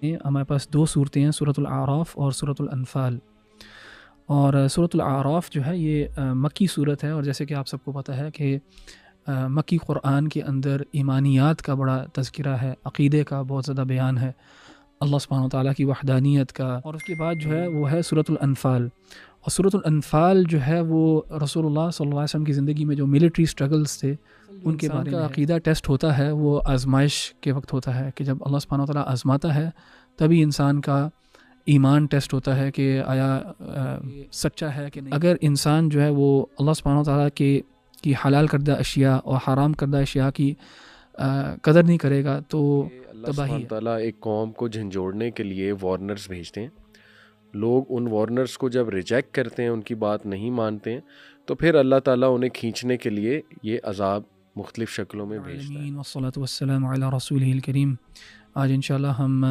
ہمارے پاس دو صورتیں ہیں، سورۃ الاعراف اور سورۃ الانفال۔ اور سورۃ الاعراف جو ہے یہ مکی صورت ہے، اور جیسے کہ آپ سب کو پتہ ہے کہ مکی قرآن کے اندر ایمانیات کا بڑا تذکرہ ہے، عقیدے کا بہت زیادہ بیان ہے، اللہ سبحانہ و تعالیٰ کی وحدانیت کا۔ اور اس کے بعد جو ہے وہ ہے سورۃ الانفال، اور سورۃ الانفال جو ہے وہ رسول اللہ صلی اللہ علیہ وسلم کی زندگی میں جو ملٹری سٹرگلز تھے ان کے بارے میں عقیدہ ٹیسٹ ہوتا ہے، وہ آزمائش کے وقت ہوتا ہے کہ جب اللہ سبحانہ و تعالیٰ آزماتا ہے تبھی انسان کا ایمان ٹیسٹ ہوتا ہے کہ آیا سچا ہے کہ نہیں۔ اگر انسان جو ہے وہ اللہ سبحانہ و تعالیٰ کی حلال کردہ اشیاء اور حرام کردہ اشیاء کی قدر نہیں کرے گا تو اللہ سبحانہ تعالیٰ ایک قوم کو جھنجھوڑنے کے لیے وارنرز بھیجتے ہیں۔ لوگ ان وارنرز کو جب ریجیکٹ کرتے ہیں، ان کی بات نہیں مانتے ہیں، تو پھر اللہ تعالیٰ انہیں کھینچنے کے لیے یہ عذاب مختلف شکلوں میں بھیجتا ہے۔ والصلاۃ والسلام علی رسولہ الکریم۔ آج انشاءاللہ ہم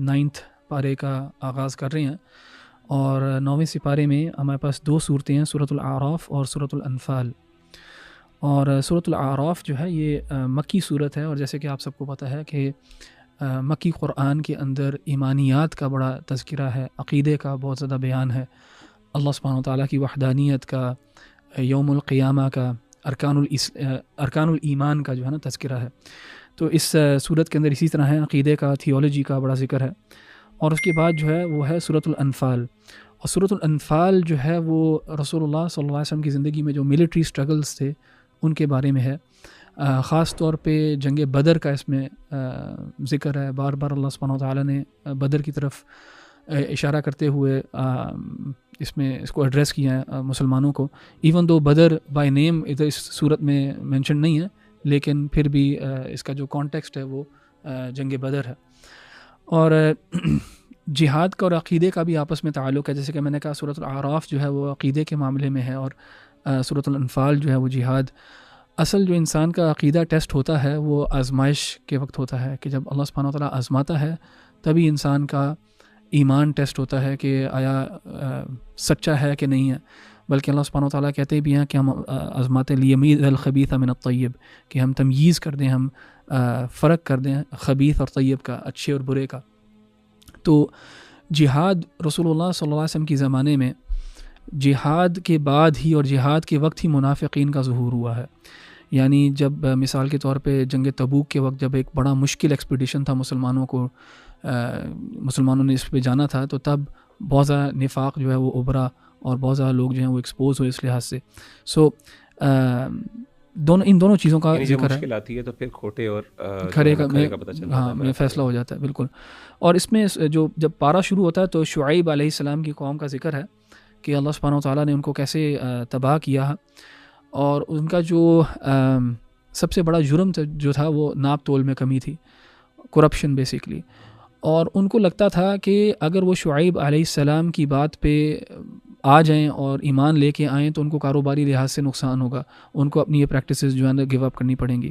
9 پارے کا آغاز کر رہے ہیں، اور 9ویں سپارے میں ہمارے پاس دو صورتیں ہیں، سورۃ الاعراف اور سورۃ الانفال۔ اور سورۃ الاعراف جو ہے یہ مکی صورت ہے، اور جیسے کہ آپ سب کو پتہ ہے کہ مکی قرآن کے اندر ایمانیات کا بڑا تذکرہ ہے، عقیدے کا بہت زیادہ بیان ہے، اللہ سبحانہ و تعالیٰ کی وحدانیت کا، یوم القیامہ کا، ارکان الایمان کا جو ہے نا تذکرہ ہے۔ تو اس صورت کے اندر اسی طرح ہے، عقیدے کا، تھیولوجی کا بڑا ذکر ہے۔ اور اس کے بعد جو ہے وہ ہے سورۃ الانفال، اور سورۃ الانفال جو ہے وہ رسول اللہ صلی اللہ علیہ وسلم کی زندگی میں جو ملٹری سٹرگلز تھے ان کے بارے میں ہے، خاص طور پہ جنگ بدر کا اس میں ذکر ہے۔ بار بار اللہ سبحانہ و تعالیٰ نے بدر کی طرف اشارہ کرتے ہوئے اس کو ایڈریس کیا ہے مسلمانوں کو، even though Badr by name ادھر اس صورت میں مینشن نہیں ہے، لیکن پھر بھی اس کا جو کانٹیکسٹ ہے وہ جنگ بدر ہے۔ اور جہاد کا اور عقیدے کا بھی آپس میں تعلق ہے، جیسے کہ میں نے کہا سورۃ الاعراف جو ہے وہ عقیدے کے معاملے میں ہے، اور سورۃ الانفال جو ہے وہ جہاد۔ اصل جو انسان کا عقیدہ ٹیسٹ ہوتا ہے وہ آزمائش کے وقت ہوتا ہے کہ جب اللہ سبحانہ و تعالیٰ آزماتا ہے تبھی انسان کا ایمان ٹیسٹ ہوتا ہے کہ آیا سچا ہے کہ نہیں ہے۔ بلکہ اللہ سبحانہ و تعالیٰ کہتے بھی ہیں کہ ہم آزماتے لیمیز الخبیث من الطیب، کہ ہم تمییز کر دیں، ہم فرق کر دیں خبیث اور طیب کا، اچھے اور برے کا۔ تو جہاد رسول اللہ صلی اللہ علیہ وسلم کی زمانے میں جہاد کے بعد ہی اور جہاد کے وقت ہی منافقین کا ظہور ہوا ہے۔ یعنی جب مثال کے طور پہ جنگ تبوک کے وقت جب ایک بڑا مشکل ایکسپیڈیشن تھا مسلمانوں نے اس پہ جانا تھا، تو تب بہت زیادہ نفاق جو ہے وہ ابھرا، اور بہت زیادہ لوگ جو ہیں وہ ایکسپوز ہوئے اس لحاظ سے۔ ان دونوں چیزوں کا ذکر ہے۔ مشکل آتی ہے تو پھر کھوٹے اور کھرے کا پتہ چلتا ہے، فیصلہ ہو جاتا ہے، بالکل۔ اور اس میں جب پارہ شروع ہوتا ہے تو شعیب علیہ السلام کی قوم کا ذکر ہے کہ اللہ سبحانہ و تعالیٰ نے ان کو کیسے تباہ کیا، اور ان کا جو سب سے بڑا جرم جو تھا وہ ناپ تول میں کمی تھی، کرپشن بیسیکلی۔ اور ان کو لگتا تھا کہ اگر وہ شعیب علیہ السلام کی بات پہ آ جائیں اور ایمان لے کے آئیں تو ان کو کاروباری لحاظ سے نقصان ہوگا، ان کو اپنی یہ پریکٹسز جو ہے نا گیو اپ کرنی پڑیں گی۔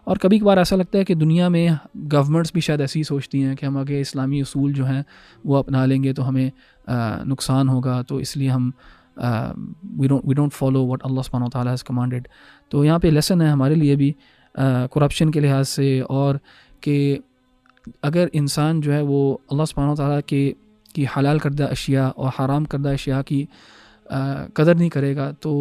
اور کبھی کبھار ایسا لگتا ہے کہ دنیا میں گورنمنٹس بھی شاید ایسی سوچتی ہیں کہ ہم اگر اسلامی اصول جو ہیں وہ اپنا لیں گے تو ہمیں نقصان ہوگا، تو اس لیے ہم we don't follow what Allah subhanahu wa ta'ala has commanded۔ تو یہاں پہ لیسن ہے ہمارے لیے بھی کرپشن کے لحاظ سے، اور کہ اگر انسان جو ہے وہ اللہ سبحانہ و تعالیٰ کی حلال کردہ اشیاء اور حرام کردہ اشیاء کی قدر نہیں کرے گا تو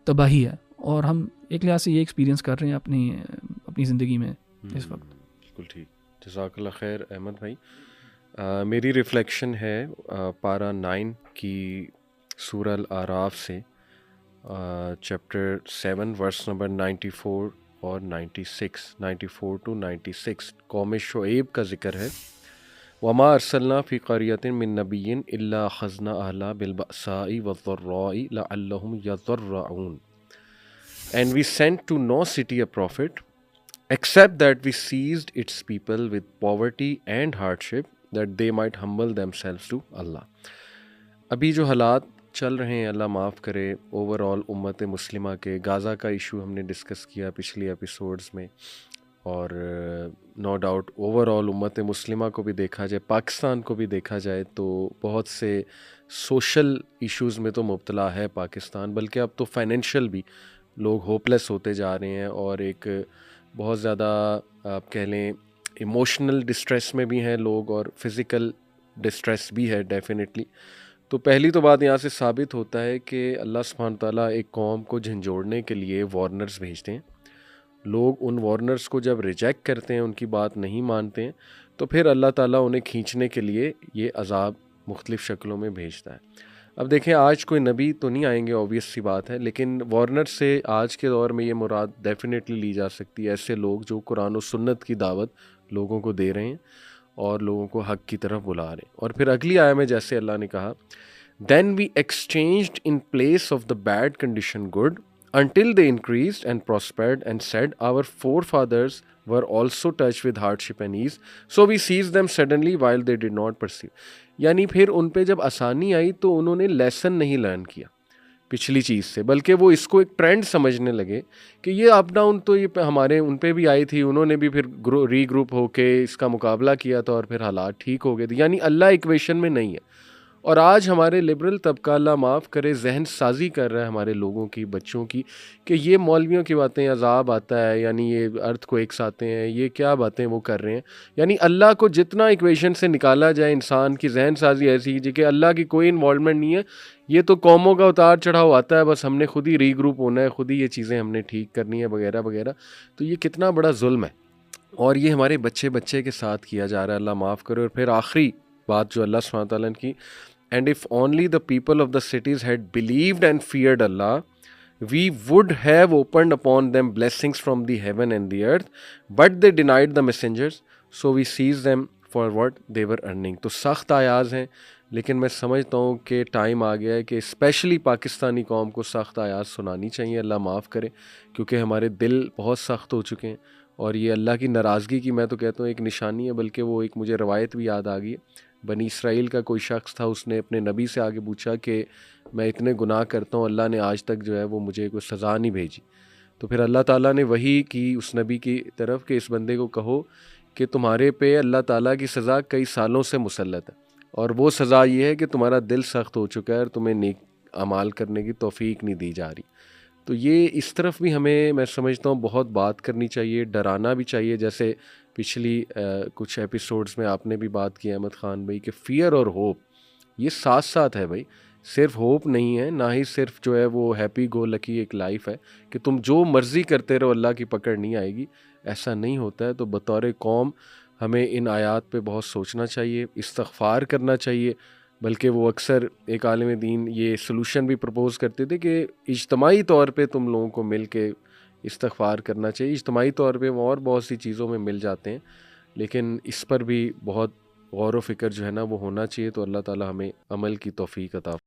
تباہی ہے۔ اور ہم ایک لحاظ سے یہ ایکسپیرینس کر رہے ہیں اپنی زندگی میں اس وقت۔ بالکل ٹھیک، جزاک اللہ خیر احمد بھائی۔ میری ریفلیکشن ہے پارہ 9 کی سورہ الاعراف سے، چیپٹر 7 ورس نمبر 94 اور 94 to 96۔ قوم شعیب کا ذکر ہے۔ وما ارسلنا فی قریۃ من نبی الا اخذنا اہلہا بالبأساء والضراء لعلہم یضرعون، and we sent to no city a prophet except that we seized its people with poverty and hardship that they might humble themselves to Allah۔ ابھی جو حالات چل رہے ہیں، اللہ معاف کرے، اوور آل امت مسلمہ کے، غازہ کا ایشو ہم نے ڈسکس کیا پچھلی ایپیسوڈز میں، اور نو ڈاؤٹ اوور آل امت مسلمہ کو بھی دیکھا جائے، پاکستان کو بھی دیکھا جائے تو بہت سے سوشل ایشوز میں تو مبتلا ہے پاکستان، بلکہ اب تو فائنینشیل بھی لوگ ہوپ لیس ہوتے جا رہے ہیں، اور ایک بہت زیادہ آپ کہہ لیں ایموشنل ڈسٹریس میں بھی ہیں لوگ اور فزیکل ڈسٹریس بھی ہے ڈیفینیٹلی. تو پہلی تو بات یہاں سے ثابت ہوتا ہے کہ اللہ سبحانہ تعالیٰ ایک قوم کو جھنجھوڑنے کے لیے وارنرز بھیجتے ہیں. لوگ ان وارنرز کو جب ریجیکٹ کرتے ہیں، ان کی بات نہیں مانتے ہیں، تو پھر اللہ تعالیٰ انہیں کھینچنے کے لیے یہ عذاب مختلف شکلوں میں بھیجتا ہے. اب دیکھیں آج کوئی نبی تو نہیں آئیں گے، اوبویس سی بات ہے، لیکن وارنر سے آج کے دور میں یہ مراد ڈیفینیٹلی لی جا سکتی ہے ایسے لوگ جو قرآن و سنت کی دعوت لوگوں کو دے رہے ہیں اور لوگوں کو حق کی طرف بلا رہے ہیں. اور پھر اگلی آیت میں جیسے اللہ نے کہا then we exchanged in place of the bad condition good until they increased and prospered and said our forefathers were also touched with hardship and ease so we seized them suddenly while they did not perceive. یعنی پھر ان پہ جب آسانی آئی تو انہوں نے lesson نہیں learn کیا پچھلی چیز سے، بلکہ وہ اس کو ایک ٹرینڈ سمجھنے لگے کہ یہ اپ ڈاؤن تو یہ ہمارے ان پہ بھی آئی تھی، انہوں نے بھی پھر ری گروپ ہو کے اس کا مقابلہ کیا تھا اور پھر حالات ٹھیک ہو گئے تھے. یعنی اللہ ایکویشن میں نہیں ہے. اور آج ہمارے لبرل طبقہ اللہ معاف کرے ذہن سازی کر رہا ہے ہمارے لوگوں کی، بچوں کی، کہ یہ مولویوں کی باتیں، عذاب آتا ہے، یعنی یہ ارتھ کو ایک آتے ہیں، یہ کیا باتیں وہ کر رہے ہیں. یعنی اللہ کو جتنا ایکویشن سے نکالا جائے، انسان کی ذہن سازی ایسی ہے کہ اللہ کی کوئی انوالومنٹ نہیں ہے، یہ تو قوموں کا اتار چڑھاؤ آتا ہے، بس ہم نے خود ہی ری گروپ ہونا ہے، خود ہی یہ چیزیں ہم نے ٹھیک کرنی ہے وغیرہ وغیرہ. تو یہ کتنا بڑا ظلم ہے اور یہ ہمارے بچے کے ساتھ کیا جا رہا ہے، اللہ معاف کرے. اور پھر آخری بات جو اللہ سبحانہ تعالیٰ نے کی And if only the people of the cities had believed and feared Allah, we would have opened upon them blessings from the heaven and the earth, but they denied the messengers, so we seized them for what they were earning. تو سخت آیاز ہیں، لیکن میں سمجھتا ہوں کہ time آ گیا ہے کہ اسپیشلی پاکستانی قوم کو سخت آیاز سنانی چاہیے. اللہ معاف کرے، کیونکہ ہمارے دل بہت سخت ہو چکے ہیں اور یہ اللہ کی ناراضگی کی میں تو کہتا ہوں ایک نشانی ہے، بلکہ وہ ایک مجھے روایت بھی یاد آ گئی ہے. بنی اسرائیل کا کوئی شخص تھا، اس نے اپنے نبی سے آگے پوچھا کہ میں اتنے گناہ کرتا ہوں، اللہ نے آج تک جو ہے وہ مجھے کوئی سزا نہیں بھیجی. تو پھر اللہ تعالیٰ نے وحی کی اس نبی کی طرف کہ اس بندے کو کہو کہ تمہارے پہ اللہ تعالیٰ کی سزا کئی سالوں سے مسلط ہے، اور وہ سزا یہ ہے کہ تمہارا دل سخت ہو چکا ہے اور تمہیں نیک اعمال کرنے کی توفیق نہیں دی جا رہی. تو یہ اس طرف بھی ہمیں میں سمجھتا ہوں بہت بات کرنی چاہیے، ڈرانا بھی چاہیے. جیسے پچھلی کچھ ایپیسوڈز میں آپ نے بھی بات کی احمد خان بھائی کہ فیئر اور ہوپ یہ ساتھ ساتھ ہے بھائی. صرف ہوپ نہیں ہے، نہ ہی صرف جو ہے وہ ہیپی گو لکی ایک لائف ہے کہ تم جو مرضی کرتے رہو اللہ کی پکڑ نہیں آئے گی، ایسا نہیں ہوتا ہے. تو بطور قوم ہمیں ان آیات پہ بہت سوچنا چاہیے، استغفار کرنا چاہیے. بلکہ وہ اکثر ایک عالم دین یہ سلوشن بھی پرپوز کرتے تھے کہ اجتماعی طور پہ تم لوگوں کو مل کے استغفار کرنا چاہیے. اجتماعی طور پہ وہ اور بہت سی چیزوں میں مل جاتے ہیں، لیکن اس پر بھی بہت غور و فکر جو ہے نا وہ ہونا چاہیے. تو اللہ تعالی ہمیں عمل کی توفیق عطا